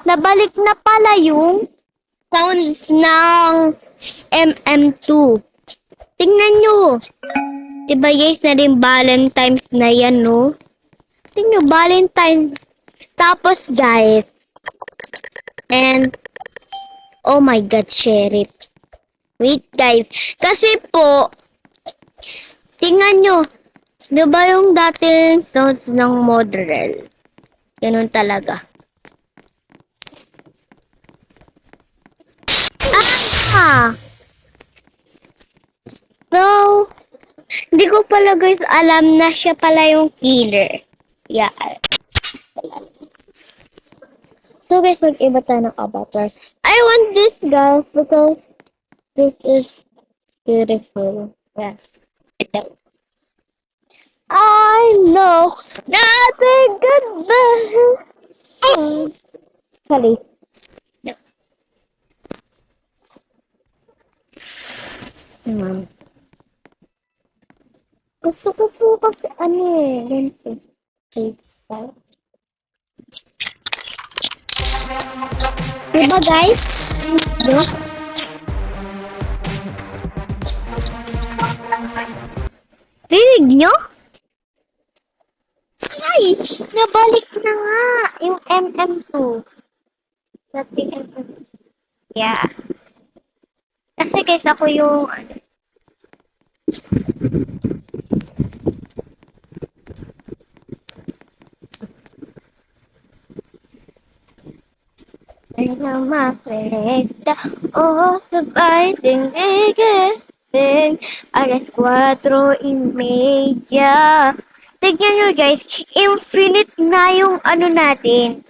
Nabalik na pala yung sounds ng MM2. Tingnan nyo. Diba guys, na rin Valentine's na yan, no? Tingnan nyo, Valentine's. Tapos guys, and oh my god, sheriff. Wait guys, kasi po, tingnan nyo, diba yung dating sounds ng Modrel? Ganun talaga. Ah! So, hindi ko pala guys alam na siya pala yung killer. Yeah. So guys, mag-iba tayo ng avatar. I want this guys because this is beautiful. Yes. Ito. I know nothing good but sorry. No. Gusto ko po kasi ano eh. Ganito. Diba guys? Diba? Rinig nyo? Ay! Nabalik na nga yung MM2. Dati MM2. Yeah. Kasi guys, ako yung ay na mapelekta. Oh, sabay tindigin. Alas 4:30. Tignan nyo guys, infinite na yung ano natin.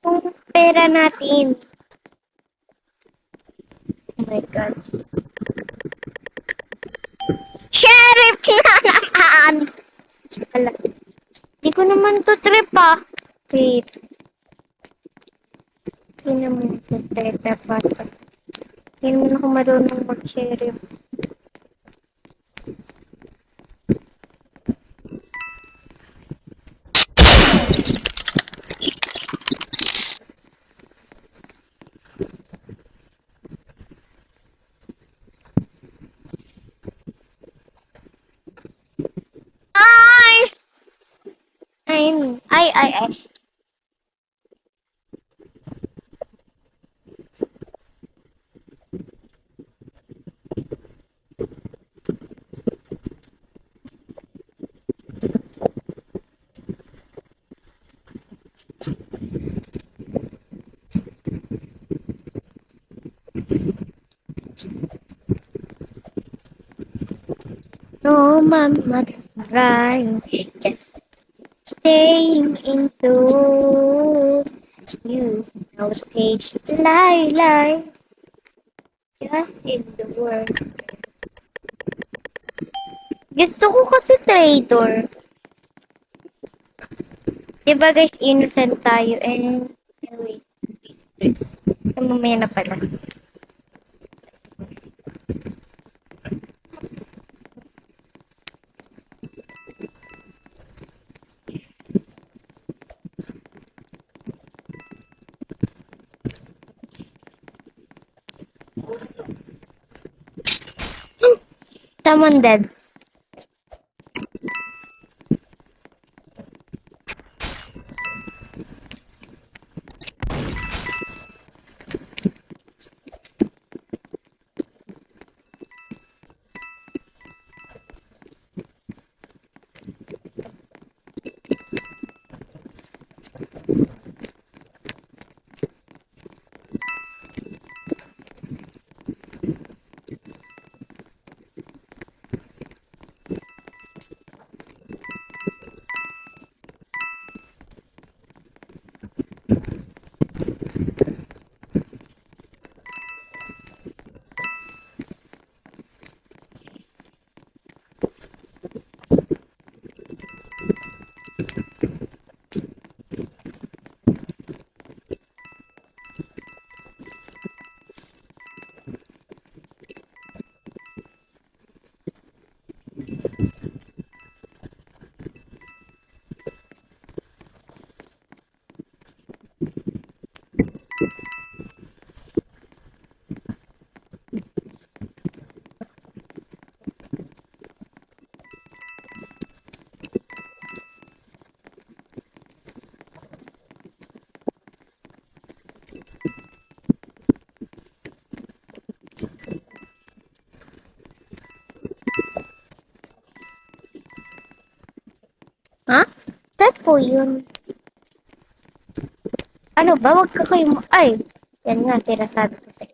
Yung pera natin. Oh my god. Sheriff na naman! Ala, di ko naman to trip ah. Wait. Di naman to trip dapat. Di naman ako marunong mag-sheriff. Ay. No, mama, trying. Just staying into you. No stage, lie. Just in the world. Gusto ko kasi traitor. Diba guys, innocent tayo and wait. Mamaya na pala. Someone dead. Ha? Saan po yun? Ano ba? Wag ka kayo... Ay! Yan nga, sinasabi ko sa